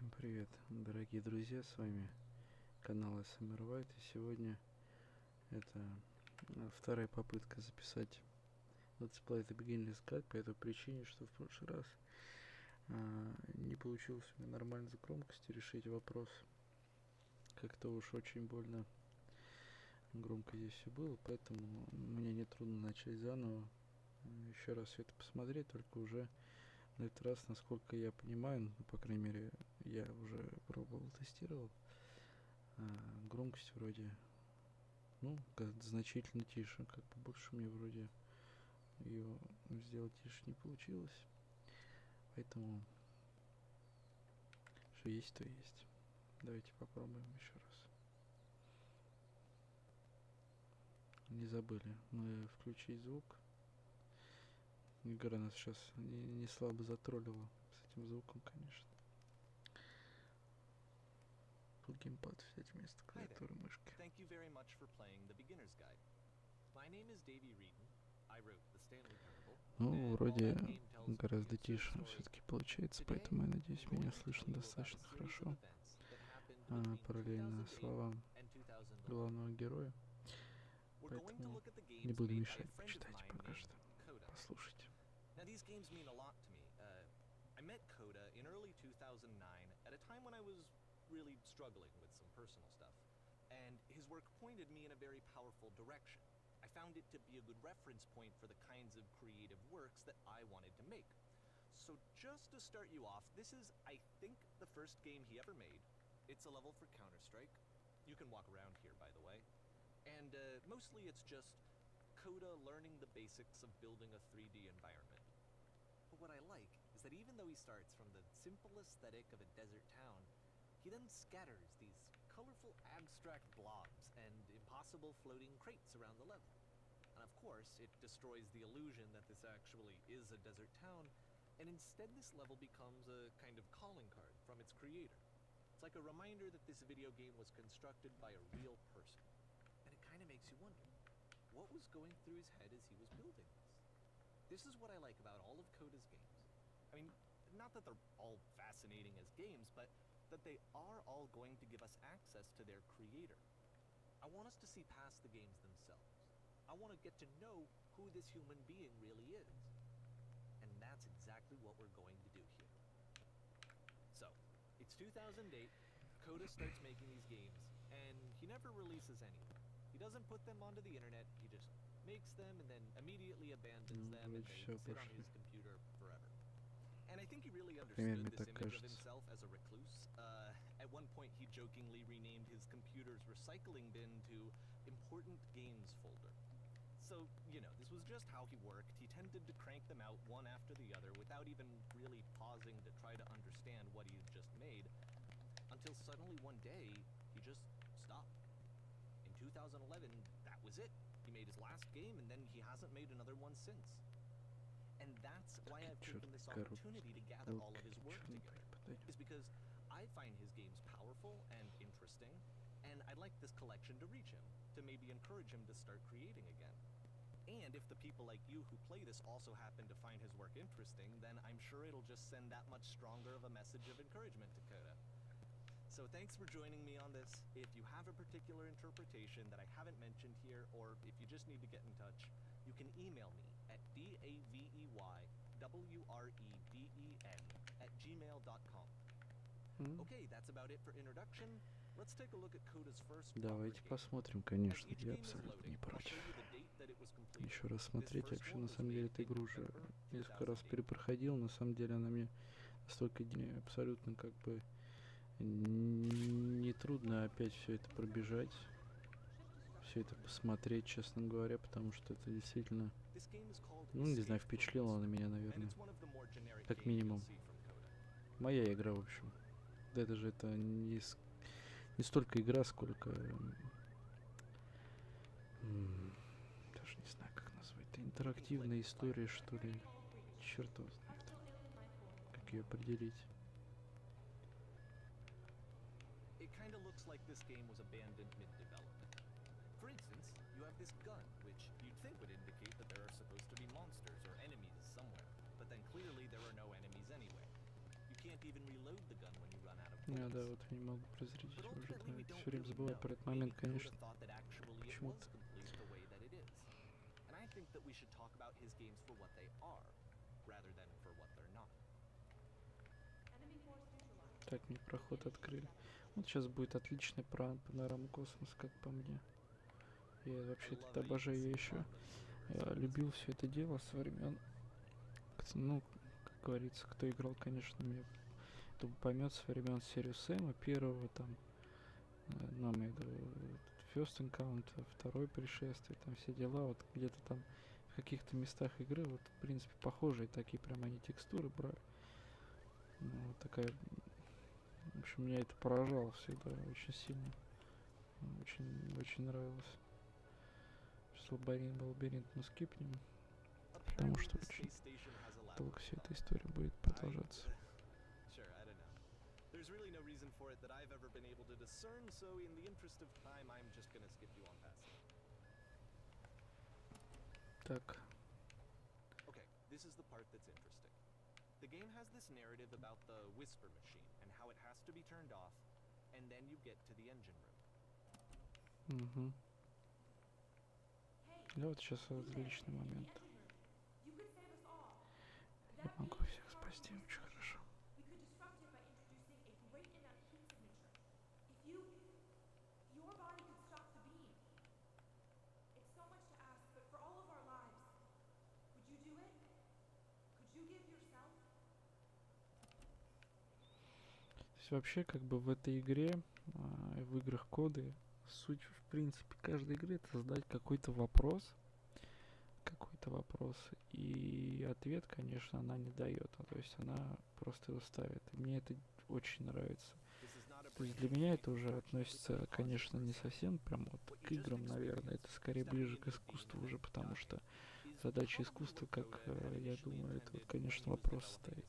Всем привет, дорогие друзья, с вами канал АСМР, и сегодня это вторая попытка записать летсплей The Beginner's Guide по этой причине, что в прошлый раз не получилось у меня нормально с громкостью решить вопрос. Как-то уж очень больно громко здесь все было, поэтому мне нетрудно начать заново, еще раз все это посмотреть, только уже на этот раз, насколько я понимаю, ну, по крайней мере, я уже пробовал, тестировал, громкость вроде, ну, значительно тише, как бы больше мне вроде ее сделать тише не получилось, поэтому что есть, то есть. Давайте попробуем еще раз. Не забыли мы включить звук. Игра нас сейчас не слабо затроллила с этим звуком, конечно. Тут геймпад взять вместо клавиатуры мышки. Ну, вроде гораздо тише все-таки получается, поэтому я надеюсь, меня слышно достаточно хорошо. Параллельно словам главного героя. Поэтому не буду мешать, почитайте пока что. Послушайте. Now, these games mean a lot to me. I met Coda in early 2009 at a time when I was really struggling with some personal stuff, and his work pointed me in a very powerful direction. I found it to be a good reference point for the kinds of creative works that I wanted to make. So just to start you off, this is, I think, the first game he ever made. It's a level for Counter-Strike. You can walk around here, by the way. And mostly it's just Coda learning the basics of building a 3D environment. But what I like is that even though he starts from the simple aesthetic of a desert town, he then scatters these colorful abstract blobs and impossible floating crates around the level. And of course, it destroys the illusion that this actually is a desert town, and instead this level becomes a kind of calling card from its creator. It's like a reminder that this video game was constructed by a real person. And it kind of makes you wonder, what was going through his head as he was building this? This is what I like about all of Coda's games. I mean, not that they're all fascinating as games, but that they are all going to give us access to their creator. I want us to see past the games themselves. I want to get to know who this human being really is. And that's exactly what we're going to do here. So, it's 2008, Coda starts making these games, and he never releases any. He doesn't put them onto the internet, he just makes them and then immediately abandons them, and they sit on his computer forever. And I think he really understood this image of himself as a recluse. At one point he jokingly renamed his computer's recycling bin to Important Games Folder. So, you know, this was just how he worked. He tended to crank them out one after the other without even really pausing to try to understand what he had just made, until suddenly one day he just stopped. In 2011, that was it. He made his last game, and then he hasn't made another one since. And that's why I've taken this opportunity to gather all of his work together, is because I find his games powerful and interesting, and I'd like this collection to reach him, to maybe encourage him to start creating again. And if the people like you who play this also happen to find his work interesting, then I'm sure it'll just send that much stronger of a message of encouragement to Coda. So thanks for joining me on this. If you have a particular interpretation that I haven't mentioned here, or if you just need to get in touch, you can email me at daveyWreden@gmail.com. Okay, that's about it for introduction. Let's take a look at Coda's first. Давайте посмотрим, конечно, я абсолютно не против. Еще раз смотреть, вообще, на самом деле, эту игру уже несколько раз перепроходил, на самом деле она мне настолько абсолютно как бы не трудно опять все это пробежать, все это посмотреть, честно говоря, потому что это действительно, ну, не знаю, впечатлило на меня, наверное, как минимум. Моя игра, в общем. Это же это не столько игра, сколько даже не знаю, как назвать. Это интерактивная история, что ли. Черт его знает, как ее определить. It kind of looks like this game was abandoned mid-development. For instance, you have this gun, which you'd think would indicate that there are supposed to be monsters or enemies somewhere, but then clearly there are no enemies anyway. You can't even reload the gun when you run out of Да, bullets. вот я не могу разрядить But уже, ultimately, we да. don't Все время really забываю know. про этот Maybe момент, Coda конечно. thought that actually it was Почему-то. complete the way that it is. And I think that we should talk about his games for what they are, rather than for what they're not. Так, мне проход открыли. Вот сейчас будет отличный панорама космоса, как по мне. Я вообще это обожаю, я еще любил все это дело со времен, ну, как говорится, кто играл, конечно, мне поймет, со времен серии Сэма, первого там, ну, имею в виду, First Encounter, второе пришествие, там все дела, вот где-то там в каких-то местах игры, вот, в принципе, похожие такие прям они текстуры брали. Ну, вот такая, в общем, меня это поражало всегда очень сильно. Очень нравилось. Сейчас лабиринт мы скипнем, потому что очень долго вся эта история будет продолжаться. Sure, I don't know. There's really no reason for it that I've ever been able to discern, so in the interest of time, I'm just gonna skip you on past it. Так. Okay, this is the part that's interesting. The game has this narrative about the whisper machine and how it has to be turned off, and then you get to the engine room. Угу. Да, вот сейчас отличный момент. Я могу всех спасти, очень хорошо. То есть вообще, как бы в этой игре, в играх коды, суть, в принципе, каждой игры — это задать какой-то вопрос, и ответ, конечно, она не дает, то есть она просто его ставит. И мне это очень нравится. То есть для меня это уже относится, конечно, не совсем прям вот к играм, наверное, это скорее ближе к искусству уже, потому что задача искусства, как я думаю, это вот, конечно, вопрос ставить.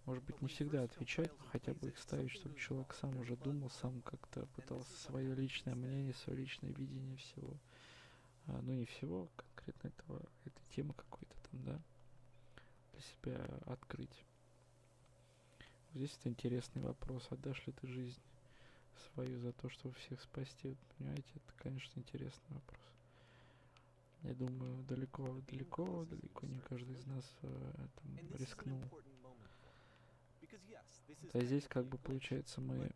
Может быть, не всегда отвечать, но хотя бы их ставить, чтобы человек сам уже думал, сам как-то пытался свое личное мнение, свое личное видение всего. Ну, не всего, конкретно этой темы какой-то там, да, для себя открыть. Здесь это интересный вопрос. Отдашь ли ты жизнь свою за то, чтобы всех спасти? Вот, понимаете, это, конечно, интересный вопрос. Я думаю, далеко не каждый из нас там рискнул. А здесь, как бы, получается, мы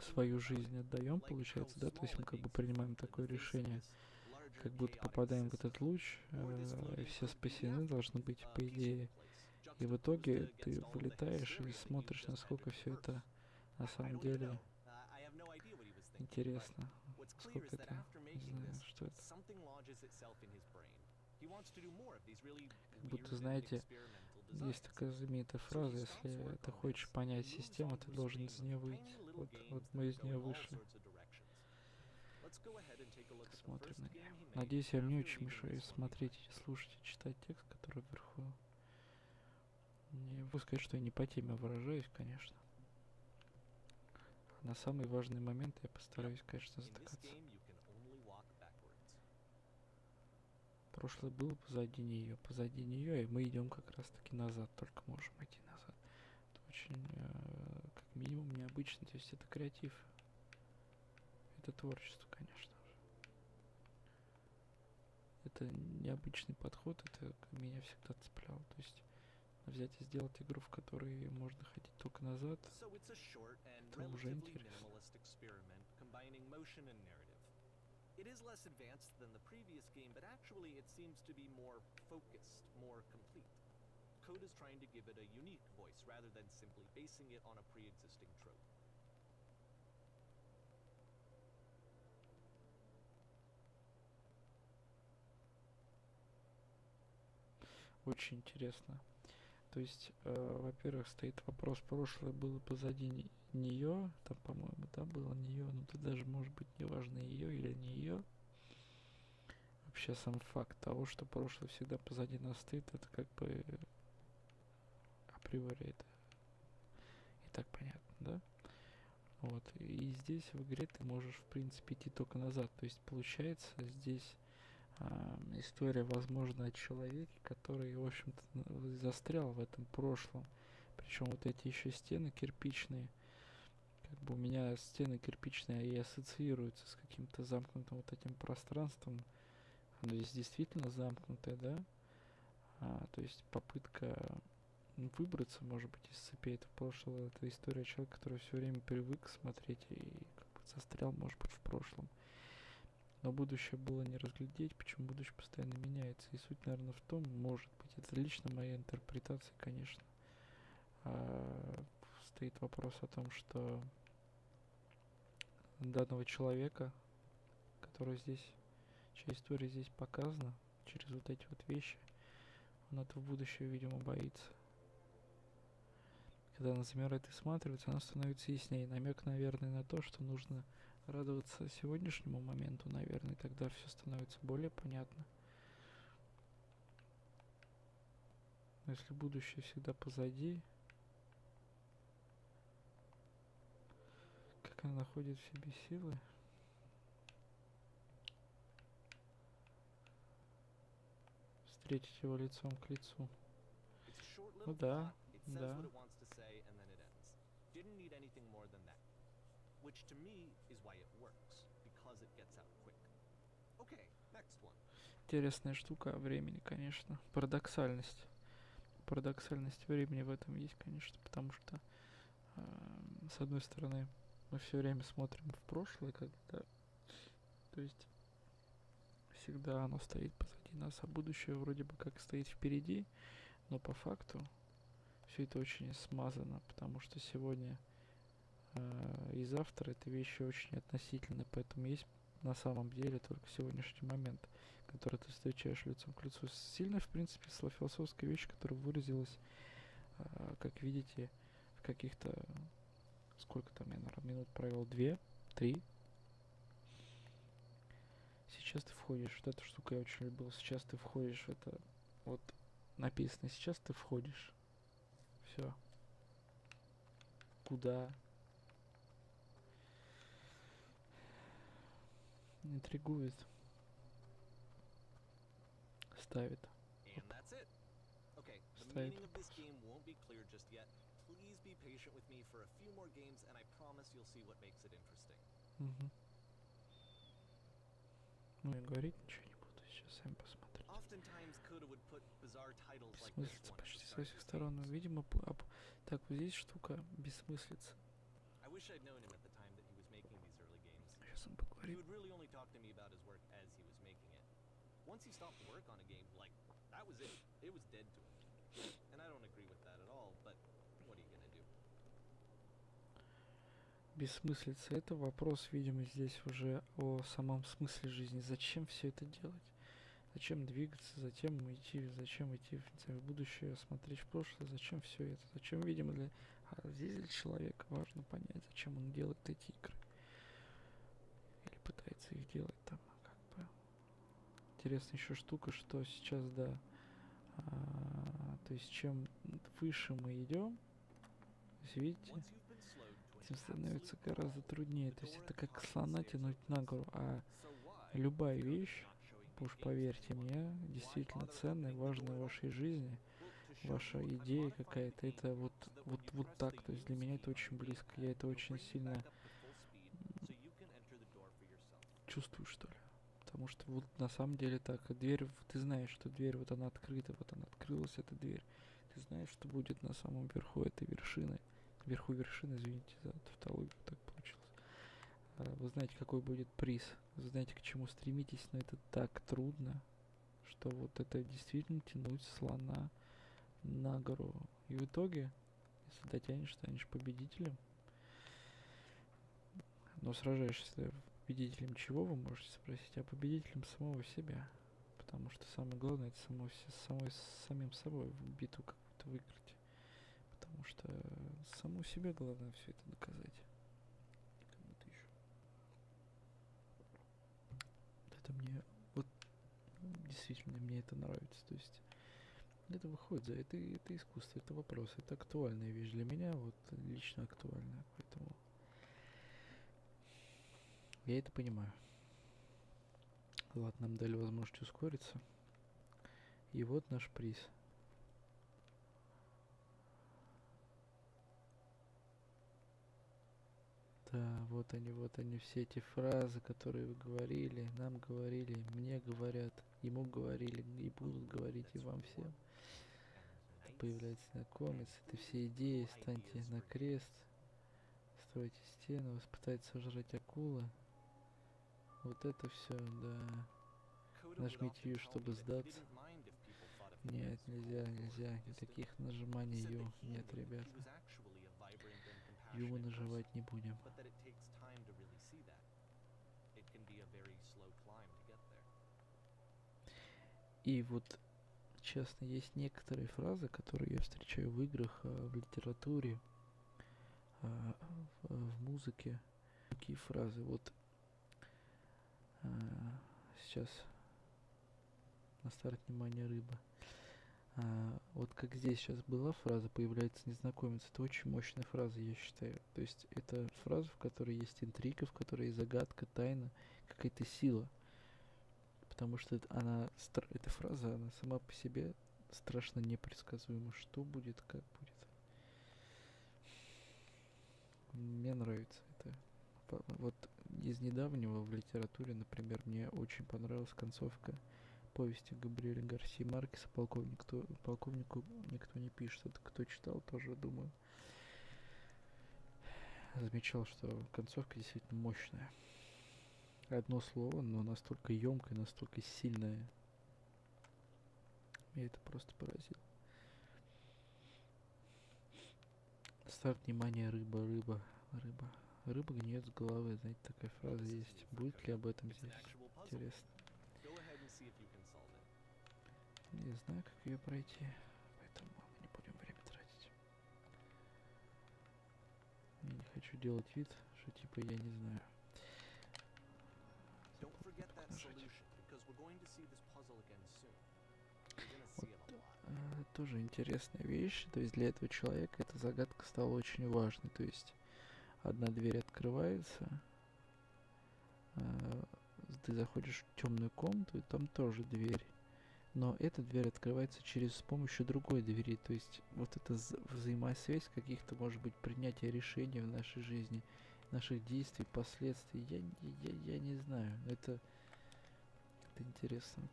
свою жизнь отдаем, получается, да, то есть мы как бы принимаем такое решение, как будто попадаем в этот луч, и все спасены должны быть, по идее. И в итоге ты вылетаешь и смотришь, насколько все это на самом деле интересно. Сколько это, не знаю, что это. Как будто, знаете, есть такая знаменитая фраза: если ты хочешь понять систему, ты должен из нее выйти. Вот мы из нее вышли. Смотрим на нее. Надеюсь, я не очень мешаю смотреть, слушать и читать текст, который вверху. Не могу сказать, что я не по теме выражаюсь, конечно. На самый важный момент я постараюсь, конечно, затыкаться. Прошлое было позади нее, и мы идем как раз таки назад, только можем идти назад. Это очень, как минимум, необычно, то есть это креатив, это творчество, конечно же. Это необычный подход, это меня всегда цепляло, то есть взять и сделать игру, в которой можно ходить только назад, это уже интересно. It is less advanced than the previous game, but actually it seems to be more focused, more complete. Code is trying to give it a unique voice rather than simply basing it on a pre-existing trope. Очень интересно. То есть, во-первых, стоит вопрос: прошлое было позади нее, там, по-моему, да, было нее, но тут даже может быть неважно, ее или не ее. Вообще сам факт того, что прошлое всегда позади нас стоит, это как бы априори это и так понятно, да? Вот. И здесь в игре ты можешь, в принципе, идти только назад. То есть, получается, здесь история, возможно, о человеке, который, в общем-то, застрял в этом прошлом. Причем вот эти еще стены кирпичные. Как бы у меня стены кирпичные и ассоциируются с каким-то замкнутым вот этим пространством. Оно здесь действительно замкнутое, да? То есть попытка выбраться, может быть, из цепей это прошлого. Это история человека, который все время привык смотреть и как бы застрял, может быть, в прошлом. Но будущее было не разглядеть, почему будущее постоянно меняется. И суть, наверное, в том, может быть, это лично моя интерпретация, конечно. Стоит вопрос о том, что данного человека, который здесь, чья история здесь показана, через вот эти вот вещи, он этого будущего, видимо, боится. Когда она замирает и всматривается, она становится яснее. Намек, наверное, на то, что нужно радоваться сегодняшнему моменту, наверное, и тогда все становится более понятно. Но если будущее всегда позади, как она находит в себе силы встретить его лицом к лицу. Ну да, да. Интересная штука о времени, конечно. Парадоксальность. Парадоксальность времени в этом есть, конечно, потому что, с одной стороны, мы все время смотрим в прошлое, когда, то есть, всегда оно стоит позади нас, а будущее вроде бы как стоит впереди, но по факту все это очень смазано, потому что сегодня и завтра это вещи очень относительны, поэтому есть на самом деле только сегодняшний момент, который ты встречаешь лицом к лицу. Сильно, в принципе, философская вещь, которая выразилась, как видите, в каких-то, сколько там я, наверное, минут провел, 2-3. Сейчас ты входишь, вот эта штука я очень любил, сейчас ты входишь, это вот написано, сейчас ты входишь. Все. Куда? Интригует. Ставит. Ставит вопрос. Угу. Ну и говорить ничего не буду, сейчас сами посмотрите. Бессмыслица почти со всех сторон. Но, видимо, так вот здесь штука бессмыслица. Сейчас он поговорит. Бессмыслица — это вопрос, видимо, здесь уже о самом смысле жизни. Зачем все это делать? Зачем двигаться? Зачем идти в будущее, смотреть в прошлое? Зачем все это? Зачем, видимо, здесь для человека важно понять, зачем он делает эти игры. Или пытается их делать там, как бы. Интересная еще штука, что сейчас, да, то есть чем выше мы идем, видите, тем становится гораздо труднее. То есть это как слона тянуть на гору, а любая вещь, уж поверьте мне, действительно ценная, важная в вашей жизни, ваша идея какая-то, это вот так. То есть для меня это очень близко. Я это очень сильно чувствую, что ли. Потому что вот на самом деле так. Дверь, ты знаешь, что дверь, вот она открыта, вот она открылась, эта дверь. Ты знаешь, что будет на самом верху этой вершины. Вверху вершины, извините за тавтологию, так получилось. Вы знаете, какой будет приз. Вы знаете, к чему стремитесь, но это так трудно, что вот это действительно тянуть слона на гору. И в итоге, если дотянешь, станешь победителем. Но сражаешься победителем чего, вы можете спросить, а победителем самого себя. Потому что самое главное, это самим собой битву какую-то выиграть. Потому что саму себе главное все это доказать. Кому-то еще. Это мне, вот, действительно, мне это нравится. То есть, это выходит за это искусство, это вопрос, это актуальная вещь для меня, вот, лично актуальная. Поэтому я это понимаю. Ладно, нам дали возможность ускориться. И вот наш приз. Да, вот они, все эти фразы, которые вы говорили, нам говорили, мне говорят, ему говорили и будут говорить и вам всем. Появляется знакомец, это все идеи, станьте на крест, стройте стену, вас пытается сожрать акула. Вот это все, да. Нажмите Ю, чтобы сдаться. Нет, нельзя, никаких нажиманий Ю, нет, ребята. Ю мы нажимать не будем. И вот, честно, есть некоторые фразы, которые я встречаю в играх, в литературе, в музыке. Такие фразы. Вот сейчас на старт внимания рыба. Вот как здесь сейчас была фраза «появляется незнакомец», это очень мощная фраза, я считаю. То есть это фраза, в которой есть интрига, в которой есть загадка, тайна, какая-то сила. Потому что эта фраза, она сама по себе страшно непредсказуема. Что будет, как будет. Мне нравится это. Вот из недавнего в литературе, например, мне очень понравилась концовка повести Габриэля Гарсии Маркеса «Полковнику никто не пишет». Это кто читал, тоже, думаю, замечал, что концовка действительно мощная. Одно слово, но настолько емкое, настолько сильное. Меня это просто поразило. Старт внимания, рыба. Рыба гниет с головы, знаете, такая фраза есть. Будет ли об этом здесь? Интересно. Не знаю, как ее пройти, поэтому мы не будем время тратить. Я не хочу делать вид, что типа я не знаю. Вот, тоже интересная вещь. То есть для этого человека эта загадка стала очень важной. То есть одна дверь открывается, ты заходишь в темную комнату, и там тоже дверь. Но эта дверь открывается с помощью другой двери. То есть вот эта взаимосвязь каких-то, может быть, принятия решений в нашей жизни, наших действий, последствий. Я не знаю. Это интересно.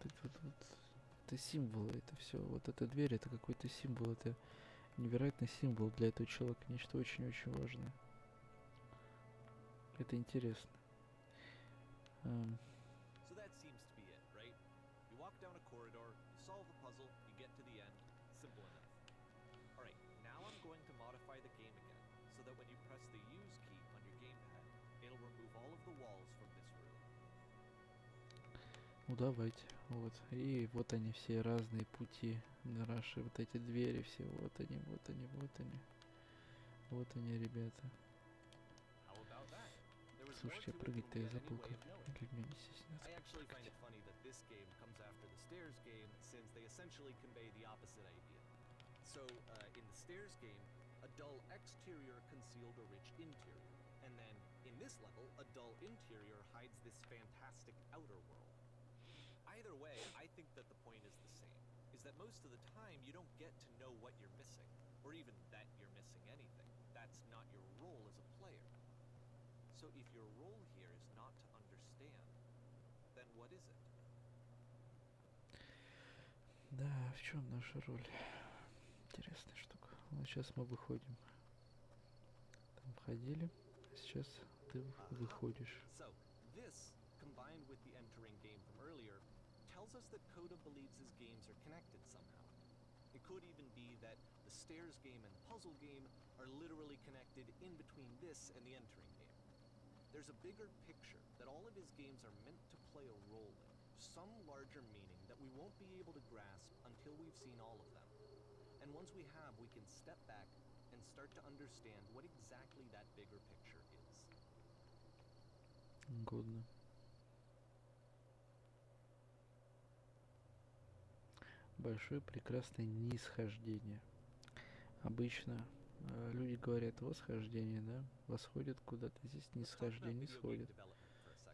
Это символы, это все. Вот эта дверь, это какой-то символ. Это невероятный символ для этого человека. Нечто очень-очень важное. Это интересно. Ну давайте, вот. И вот они все разные пути на наши вот эти двери все. Вот они. Вот они, ребята. Слушайте, я прыгать-то я забыл, как людьми не стесняться прыгать. So, in the stairs game, a dull exterior concealed a rich interior. And then, in this level, a dull interior hides this fantastic outer world. Either way, I think that the point is the same, is that most of the time you don't get to know what you're missing, or even that you're missing anything. That's not your role as a player. So if your role here is not to understand, then what is it? Да, в чем наша роль? Интересная штука. Ну, сейчас мы выходим. Там входили, а сейчас ты выходишь. So, this, combined with the entering game from earlier, tells us that Coda believes his games are connected somehow. It could even be that the stairs game and puzzle game are literally connected in between this and the entering game. There's a bigger picture that all of his games are meant to play a role in, some larger meaning that we won't be able to grasp until we've seen all of them. And once we have, we can step back and start to understand what exactly that bigger picture is. Годно. Большое прекрасное нисхождение. Обычно люди говорят восхождение, да? Восходят куда-то. Здесь нисхождение, сходит.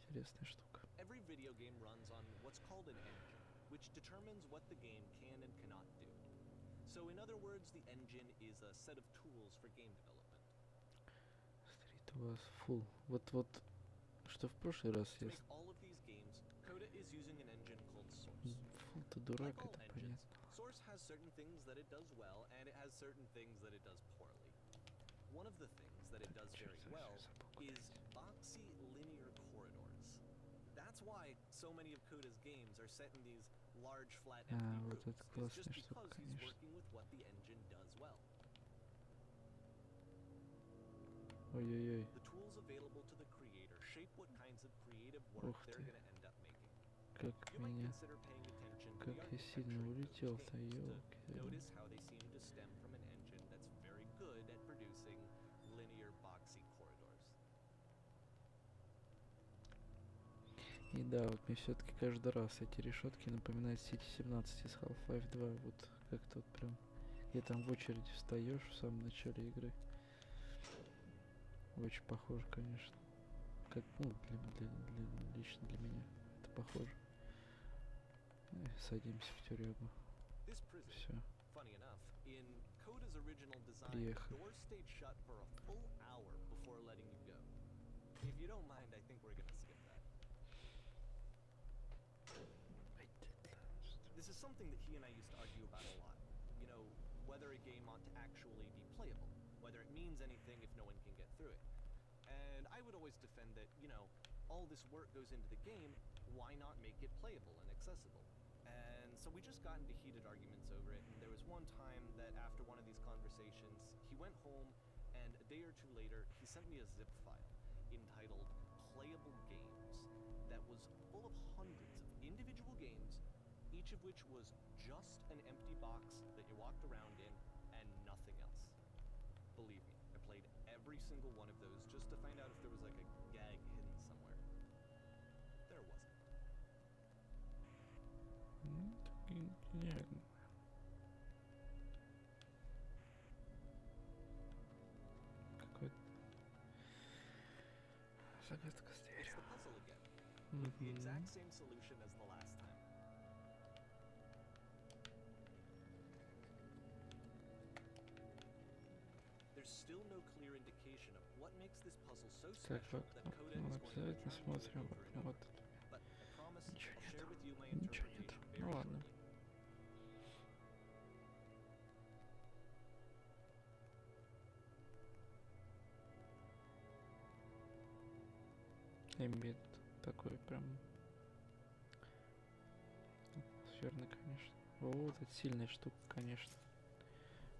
Интересная штука. Every video game runs on what's called an engine, which determines what the game can and cannot do. So in other words, the engine is a set of tools for game development. Street у вас full. Вот что в прошлый раз To я... make all of these games, Coda is using an engine called Source. Full-то дурак, Like all это engines, понятно. Source has certain things that it does well, and it has certain things that it does poorly. One of the things that it does very well is boxy linear corridors. That's why so many of Coda's games are set in these large flat empty Вот rooms, это is классная just штука, because he's конечно. working with what the engine does well. Ой-ой-ой. The tools available to the creator shape what kinds of creative work Ух they're ты. going to end up making. Как You might меня... consider paying attention to Как the я сильно architecture of улетел-то, Coda's games, ёлки. to notice how they seem to stem from an engine that's very good at producing linear boxy corridors. И да, вот мне все-таки каждый раз эти решетки напоминают City 17 из Half-Life 2. Вот как-то вот прям... Где там в очереди встаешь в самом начале игры. Очень похоже, конечно. Как, ну, лично для меня это похоже. Садимся в тюрягу. This prison, Все. funny enough, in Coda's original design, Приехали. doors stayed shut for a full hour before letting you go. If you don't mind, I think we're gonna skip that. This is something that he and I used to argue about a lot. You know, whether a game ought to actually be playable, whether it means anything if no one can get through it. And I would always defend that, you know, all this work goes into the game, why not make it playable and accessible? And so we just got into heated arguments over it, and there was one time that after one of these conversations, he went home, and a day or two later, he sent me a zip file entitled Playable Games that was full of hundreds of individual games, each of which was just an empty box that you walked around in and nothing else. Believe me, I played every single one of those just to find out if there was like a gag hidden somewhere. There wasn't. Интересно. Какой-то... Загадка с It's дверью. the puzzle again, with the exact same solution as the last time. There's still no clear indication of what makes this puzzle so Так, special вот, that Coda ну, is going to обязательно return to it смотрим. over and Вот over. But I promise Ничего I'll share нету. with you my Ничего interpretation нету. very Ну ладно. shortly. Имеет такой прям атмосферный, конечно. Вот это сильная штука, конечно.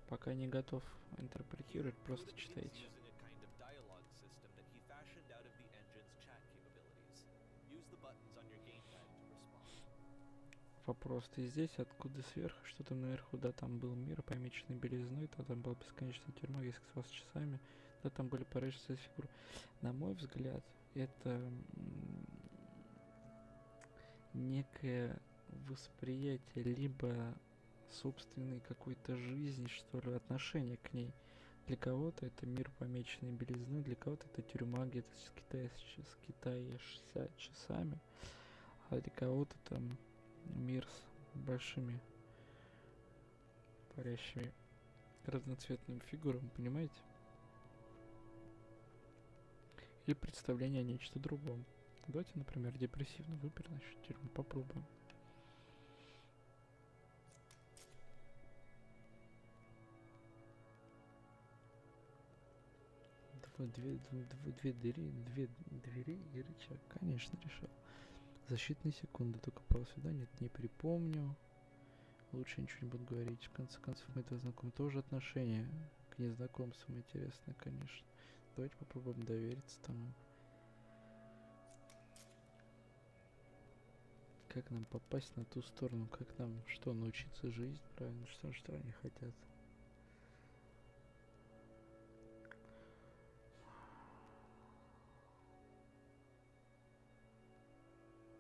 Пока не готов интерпретировать, просто Coda is читайте. using a kind of dialogue system that he fashioned out of the engine's chat capabilities. Use the buttons on your gamepad to respond. Вопрос, ты здесь, откуда сверху, что там наверху, да, там был мир, помеченный белизной, то там была бесконечная тюрьма, я сказал с часами, да, там были порывшиеся фигуры. На мой взгляд, это некое восприятие либо собственной какой-то жизни, что ли, отношение к ней. Для кого-то это мир, помеченный белизной, для кого-то это тюрьма где-то с часами, а для кого-то там мир с большими парящими разноцветными фигурами, понимаете? Или представление о нечто другом. Давайте, например, депрессивно выберем, значит, тюрьму, попробуем. Две двери и рычаг. Конечно, решал. Защитные секунды. Только попал сюда. Нет, не припомню. Лучше ничего не буду говорить. В конце концов, мы это знакомы. Тоже отношение к незнакомцам интересно, конечно. Давайте попробуем довериться тому. Как нам попасть на ту сторону? Как нам что, научиться жизнь? Правильно, что они хотят?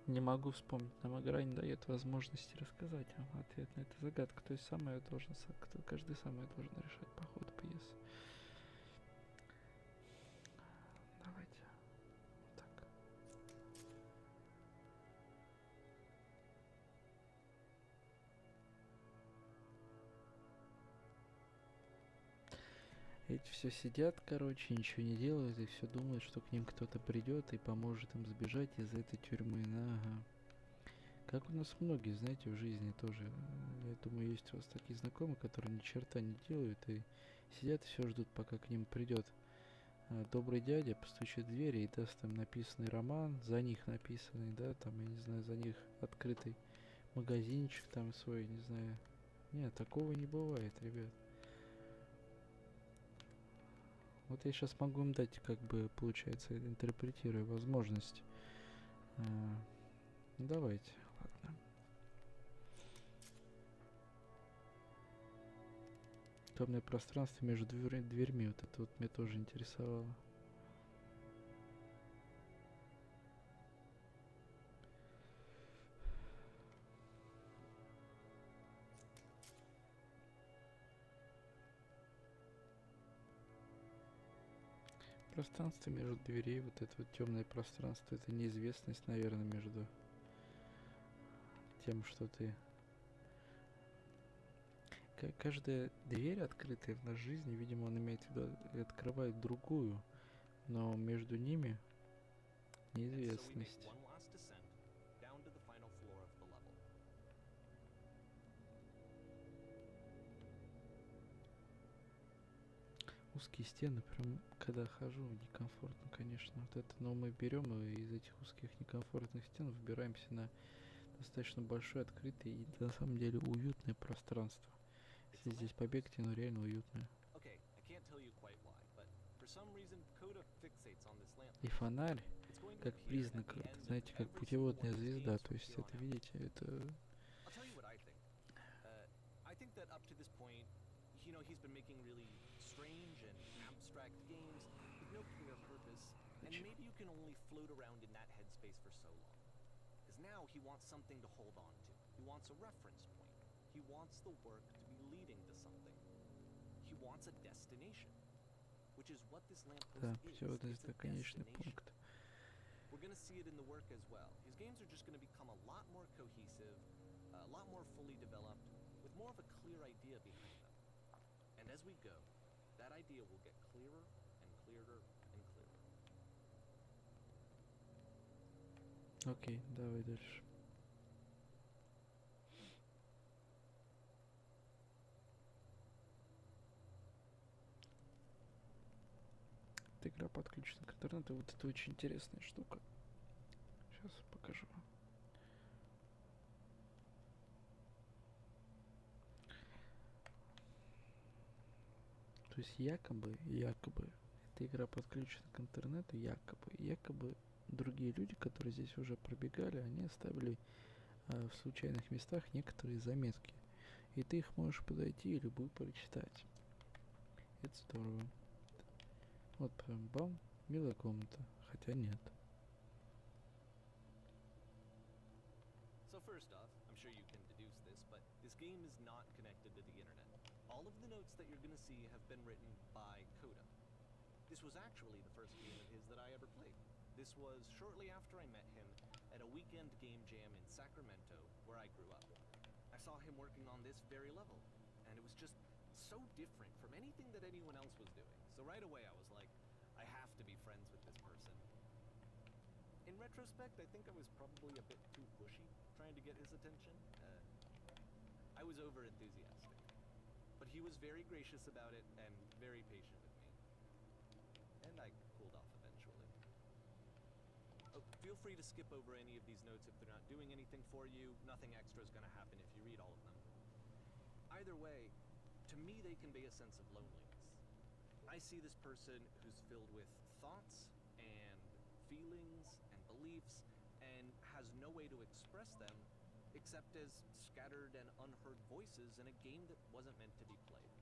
Не могу вспомнить. Нам игра не дает возможности рассказать вам ответ на эту загадку. То есть каждый сам ее должен решать по ходу пьесы. Давайте. Вот так. Эти все сидят, короче, ничего не делают и все думают, что к ним кто-то придет и поможет им сбежать из этой тюрьмы. Ага. Как у нас многие, знаете, в жизни тоже. Я думаю, есть у вас такие знакомые, которые ни черта не делают и сидят и все ждут, пока к ним придет добрый дядя, постучит в дверь и даст им написанный роман, за них написанный, да, там, я не знаю, за них открытый магазинчик там свой, не знаю. Нет, такого не бывает, ребят. Вот я сейчас могу им дать, как бы, получается, интерпретируя возможность. Ну, давайте, ладно. Темное пространство между дверьми, вот это вот меня тоже интересовало. Пространство между дверей, вот это вот темное пространство, это неизвестность, наверное, между тем, что ты... Каждая дверь, открытая в нашей жизни, видимо, он имеет в виду, открывает другую, но между ними неизвестность. Узкие стены, прям когда хожу, некомфортно, конечно, вот это, но мы берем и из этих узких некомфортных стен выбираемся на достаточно большое, открытое и на самом деле уютное пространство. Если здесь побегать, оно реально уютное. И фонарь, как признак, это, знаете, как путеводная звезда, то есть это, видите, это... Strange and abstract games with no clear purpose, and maybe you can only float around in that headspace for so long. Because now he wants something to hold on to. He wants a reference point. He wants the work to be leading to something. He wants a destination, which is what this lamppost Да, is. путеводная It's a конечный destination. пункт. We're going to see it in the work as well. His games are just going to become a lot more cohesive, a lot more fully developed, with more of a clear idea behind them. And as we go, that idea will get clearer and clearer and clearer. Окей, давай дальше. Эта игра подключена к интернету, вот это очень интересная штука. Сейчас покажу. То есть якобы, эта игра подключена к интернету, якобы другие люди, которые здесь уже пробегали, они оставили в случайных местах некоторые заметки. И ты их можешь подойти и любую прочитать. Это здорово. Вот прям бам, милая комната, хотя нет. So first off, I'm sure you can deduce this, but this game is not connected to the internet. All of the notes that you're going to see have been written by Coda. This was actually the first game of his that I ever played. This was shortly after I met him at a weekend game jam in Sacramento, where I grew up. I saw him working on this very level, and it was just so different from anything that anyone else was doing. So right away I was like, I have to be friends with this person. In retrospect, I think I was probably a bit too pushy, trying to get his attention. I was over enthusiastic. But he was very gracious about it and very patient with me. And I cooled off eventually. Oh, feel free to skip over any of these notes if they're not doing anything for you. Nothing extra is going to happen if you read all of them. Either way, to me they convey a sense of loneliness. I see this person who's filled with thoughts and feelings and beliefs and has no way to express them except as scattered and unheard voices in a game that wasn't meant to be played.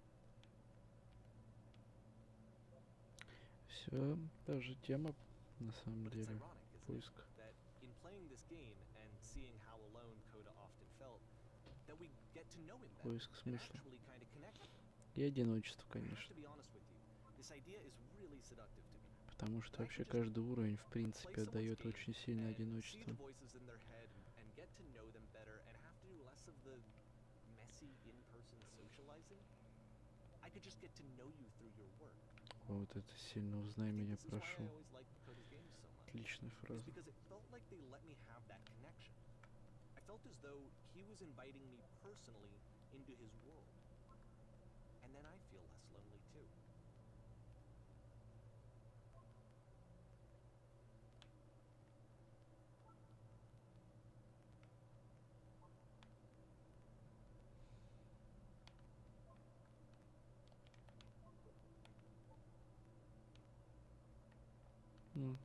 Все, та же тема, на самом But it's деле, ironic, isn't поиск. it, that in playing this game and seeing how alone Coda often felt, that we get to know him better Поиск and смысла. actually kind of connect with him. И одиночество, I have конечно. to be honest with you, this idea is really seductive to me. Потому что вообще каждый уровень, в принципе, отдает очень сильное See the одиночество. voices in their head and get to know them better and have to do less of the messy in-person socializing. I could just get to know you through your work. Вот это сильно узнай I think меня, this is why I прошу. always liked Coda's games so much. Отличная Is фраза. because it felt like they let me have that connection. I felt as though he was inviting me personally into his world. And then I feel less lonely too. М.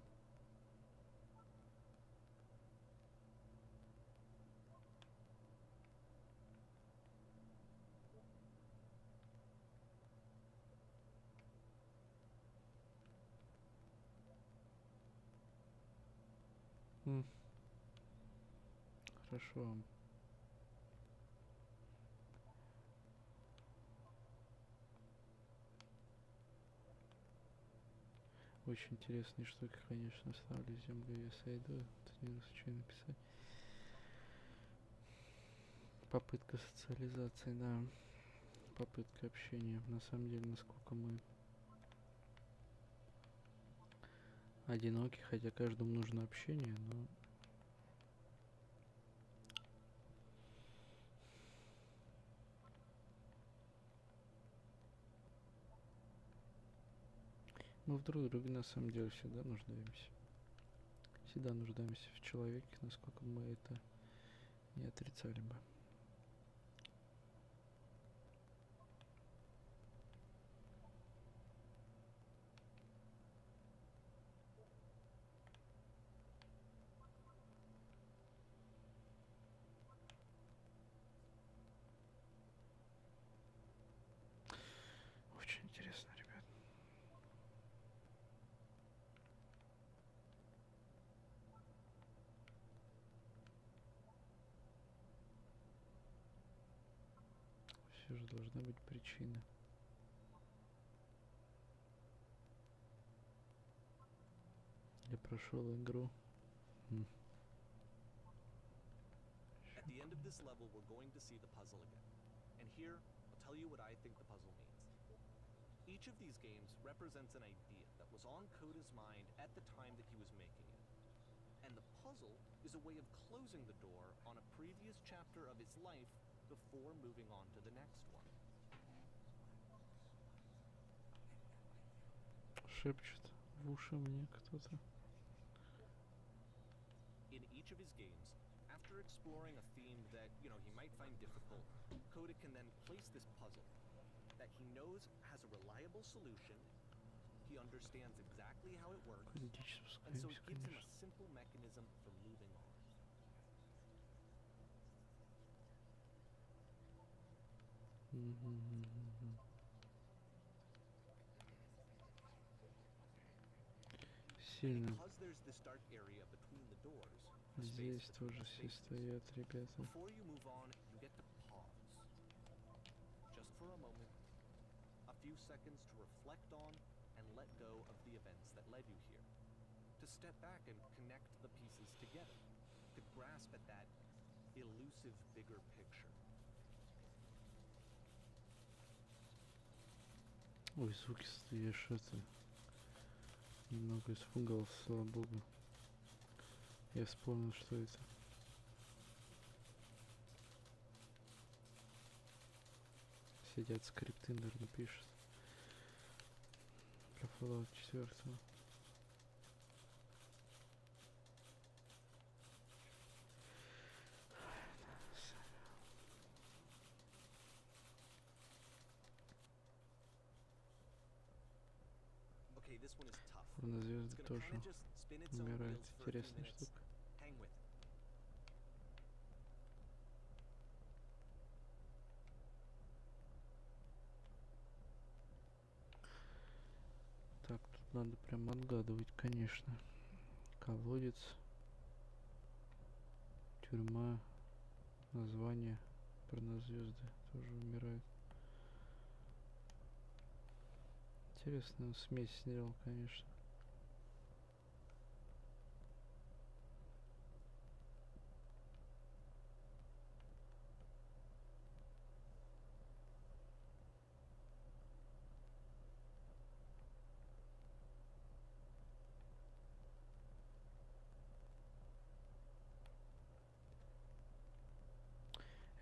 М. Хорошо. Очень интересные штуки, конечно, ставлю землю, я сойду. Это не случайно написать. Попытка социализации, да. Попытка общения. На самом деле, насколько мы одиноки, хотя каждому нужно общение, но мы в друг друге на самом деле всегда нуждаемся. Всегда нуждаемся в человеке, насколько мы это не отрицали бы. Очень интересно, ребят. Все же должна быть причина. Я прошел игру. At the end of this level, we're going to see the puzzle again. And here, I'll tell you what I think the puzzle means. Each of these games represents an idea that was on Coda's mind at the time that he was making it. And the puzzle is a way of closing the door on a previous chapter of his life before moving on to the next one. Шепчет в уши мне кто-то. In each of his games, after exploring a theme that, he might find difficult, Coda can then place this puzzle that he knows has a reliable solution, he understands exactly how it works, Политически and so it gives him a конечно. simple mechanism for moving on. And Сильно. because there's this dark area between the doors, a space Здесь between тоже the все spaces, стоят, ребята. before you move on, you get to pause. Just for a moment, a few seconds to reflect on and let go of the events that led you here. To step back and connect the pieces together. To grasp at that elusive bigger picture. Ой, звуки стоишь, это... Немного испугался, слава богу. Я вспомнил, что это. Сидят скрипты, наверное, пишут. Про Fallout 4. Okay, this one is tough. Порнозвезды It's gonna тоже kinda just spin its own умирают. wheels for a few Интересная minutes. штука. Hang with it. Так, тут надо прям отгадывать, конечно. Колодец. Тюрьма. Название. Порнозвезды тоже умирают. Интересную смесь сделал, конечно.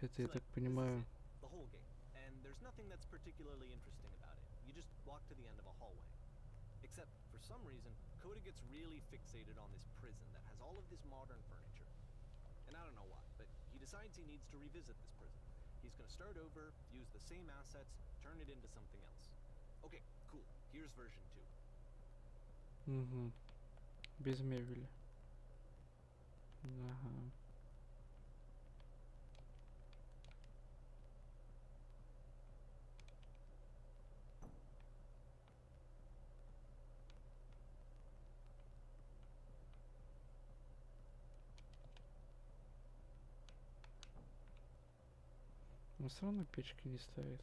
Это, я So так this is понимаю, it, the whole game. And there's nothing that's particularly interesting about it. You just walk to the end of a hallway. Except, for some reason, Coda gets really fixated on this prison that has all of this modern furniture. And I don't know why, but he decides he needs to revisit this prison. He's gonna start over, use the same assets, turn it into something else. Okay, cool. Here's version 2. угу, без мебели. Ага. Но все равно печки не ставит.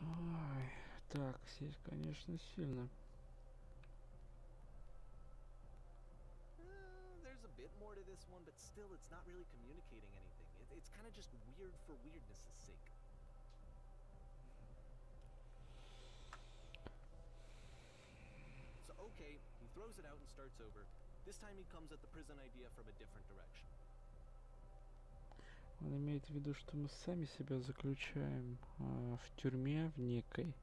Ой, так, здесь, конечно, сильно. There's a bit more to this one, but still, it's not really communicating anything. It's kind of just weird for weirdness' sake. So, okay, he throws it out and starts over. This time he comes at the prison idea from a different direction. Он имеет в виду, что мы сами себя заключаем в тюрьме в некой,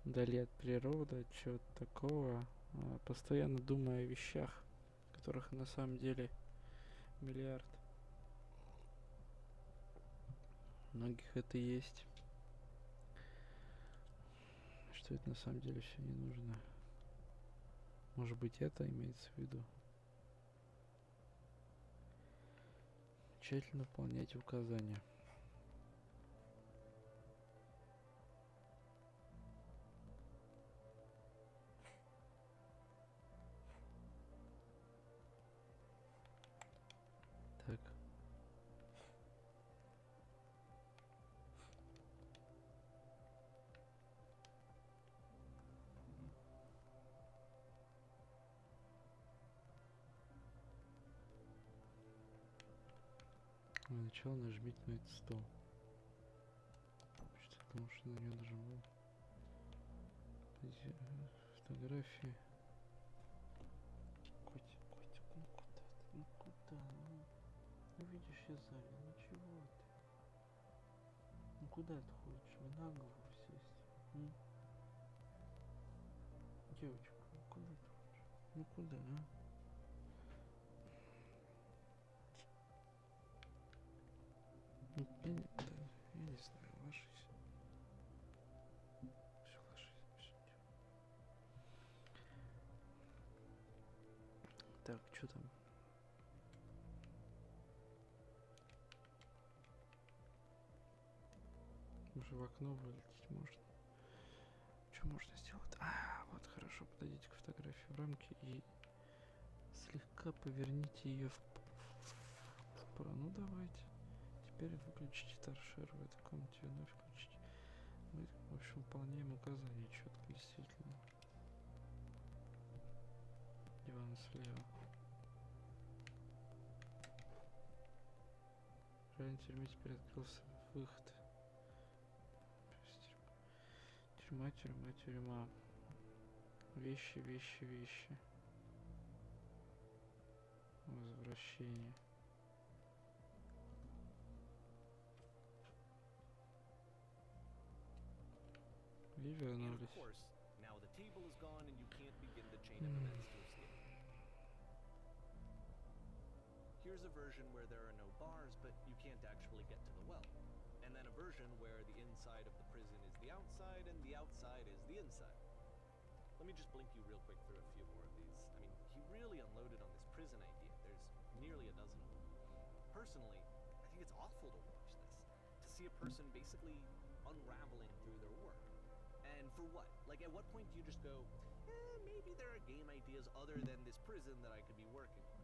вдали от природы, от чего-то такого, постоянно думая о вещах, которых на самом деле миллиард. У многих это есть. Что это на самом деле все не нужно. Может быть, это имеется в виду. Тщательно выполняйте указания. Так. Для начала нажмите на этот стол. Что потому что на нее нажимаю. Фотографии. Котик, ну куда ты? Ну куда? Ну видишь, я занят. Ну чего ты? Ну куда ты хочешь? Мне на голову сесть? Девочка, ну куда ты хочешь? Ну куда, а? Я не знаю, ложись. Все, ложись. Всё. Так, что там? Уже в окно вылететь можно. Что можно сделать? Вот хорошо, подойдите к фотографии в рамке и слегка поверните ее вправо. Ну давайте. Теперь выключите торшер в этой комнате и вновь включите. Мы, в общем, выполняем указания четко, действительно. Диван слева. Правильно, тюрьме теперь открылся выход. Тюрьма. Вещи. Возвращение. И And of вернулись. course, now the table is gone and you can't begin the chain of events to escape. Here's a version where there are no bars, but you can't actually get to the well. And then a version where the inside of the prison is the outside and the outside is the inside. Let me just blink you real quick through a few more of these. I mean, he really unloaded on this prison idea. There's nearly a dozen of them. Personally, I think it's awful to watch this. To see a person basically unraveling through their work. And for what? Like, at what point do you just go, maybe there are game ideas other than this prison that I could be working on?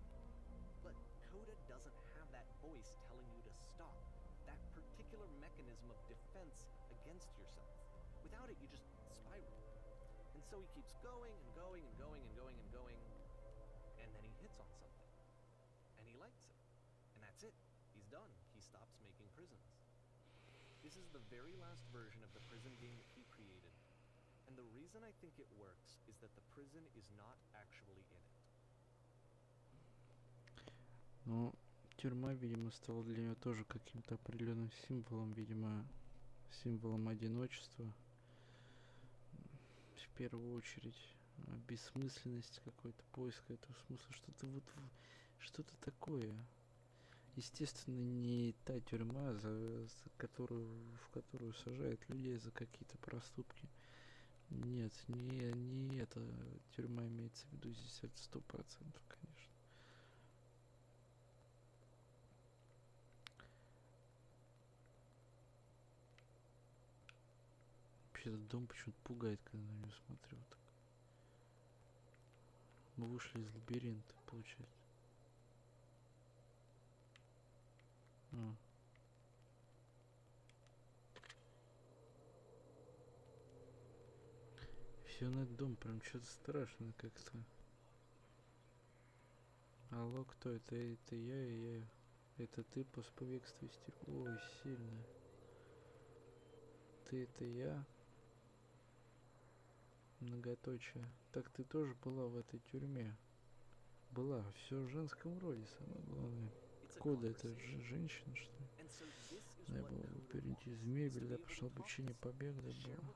But Coda doesn't have that voice telling you to stop. That particular mechanism of defense against yourself. Without it, you just spiral. And so he keeps going and going and going and going and going. And then he hits on something. And he likes it. And that's it. he's done, he stops making prisons. This is the very last version of the prison game that he created, and the reason I think it works is that the prison is not actually in it. Ну, тюрьма, видимо, стала для него тоже каким-то определенным символом, видимо, символом одиночества. В первую очередь, бессмысленность какой-то, поиска этого смысла, что-то вот, что-то такое. Естественно, не та тюрьма, в которую сажают людей за какие-то проступки. Нет, не эта тюрьма имеется в виду здесь, это 100%, конечно. Вообще этот дом почему-то пугает, когда на него смотрю. Вот так. Мы вышли из лабиринта, получается. Все на этот дом прям что-то страшное как-то. Алло, кто это? Это я. Это ты после побегства из тюрьмы. Ой, сильно. Ты это я. Многоточие. Так ты тоже была в этой тюрьме. Была. Все в женском роде, самое главное. Кода это женщина, что ли? Да, я был перейти из мебели, да, пошел обучение побега, да, было.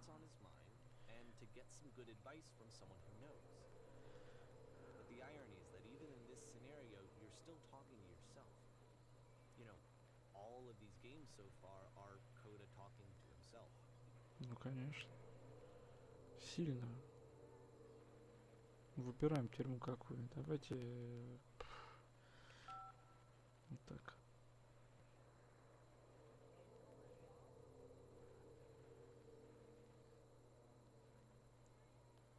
Ну, конечно. Сильно. Выбираем тюрьму какую. Давайте вот так.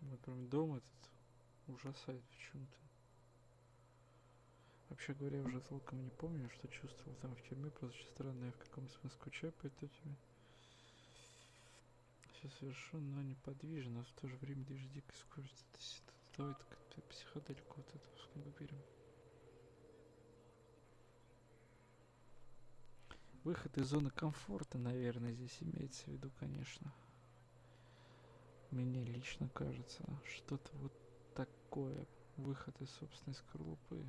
Вот прям дом этот ужасает в чем-то. Вообще говоря, я уже толком не помню, что чувствовал там в тюрьме. Просто очень странно, я в каком смысле скучаю по этой тюрьме. Все совершенно неподвижно, но в то же время движет дикой скоростью. Давай так психоделику вот эту выберем. Выход из зоны комфорта, наверное, здесь имеется в виду, конечно. Мне лично кажется, что-то вот такое. Выход из собственной скорлупы.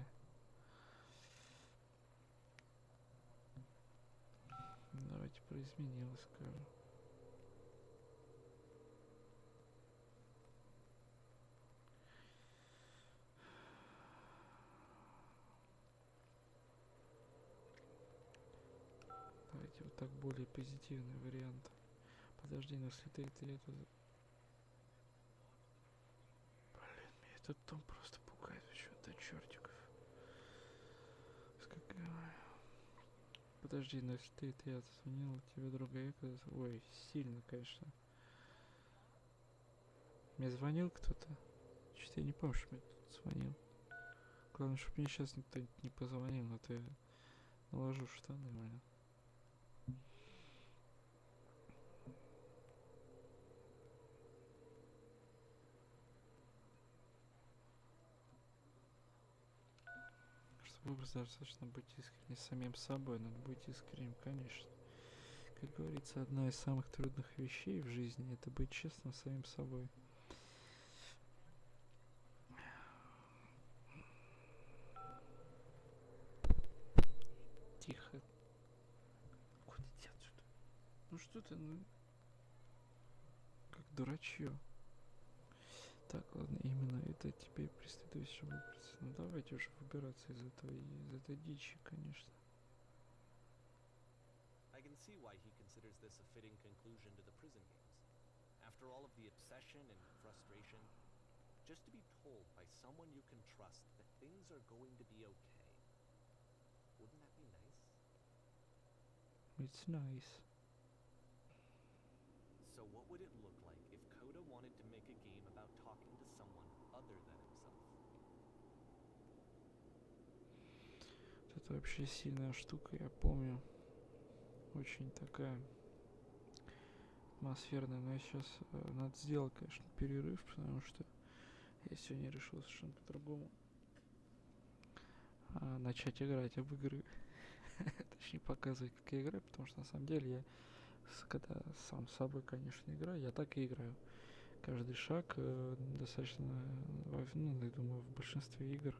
Давайте про изменилось, скажем. Давайте вот так более позитивный вариант. Подожди, но если ты это... Блин, меня этот дом просто пугает что-то чертиков. Подожди, но если ты это я звонил, тебе другая... Ой, сильно, конечно. Мне звонил кто-то? Что-то я не помню, что мне тут звонил. Главное, чтобы мне сейчас никто не позвонил, а то я наложу штаны, блин. Чтобы достаточно быть искренним с самим собой, надо быть искренним, конечно. Как говорится, одна из самых трудных вещей в жизни — это быть честным с самим собой. Тихо. Куда иди отсюда? Ну что ты, ну... Как дурачье. Так, ладно, именно это тебе предстоит еще выбраться. Ну давайте уже выбираться из этой дичи, конечно. I can see why he considers this a fitting conclusion to the prison games. After all of the obsession and frustration, just to be told by someone you can trust that things are going to be okay. Wouldn't that be nice? It's nice. So what would it look like if Coda wanted to make a game about talking to someone other than himself? Это вообще сильная штука, я помню. Очень такая атмосферная. Но я сейчас надо сделать, конечно, перерыв, потому что я сегодня решил совершенно по-другому начать играть в игры. точнее показывать, как я играю, потому что на самом деле я, когда сам с собой, конечно, играю, я так и играю. Каждый шаг достаточно, ну, я думаю, в большинстве игр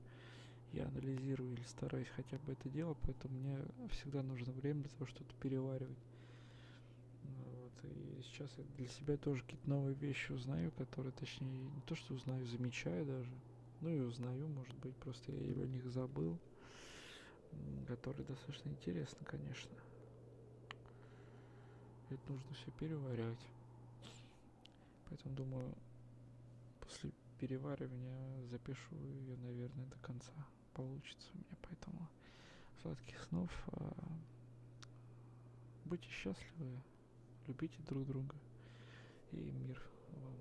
я анализирую или стараюсь хотя бы это делать, поэтому мне всегда нужно время для того, чтобы что-то переваривать. Вот, и сейчас я для себя тоже какие-то новые вещи узнаю, которые, точнее, не то что узнаю, замечаю даже, ну и узнаю, может быть, просто я о них забыл, которые достаточно интересно, конечно. Это нужно все переваривать. Поэтому думаю, после переваривания запишу ее, наверное, до конца. Получится у меня, поэтому сладких снов. Будьте счастливы, любите друг друга и мир вам.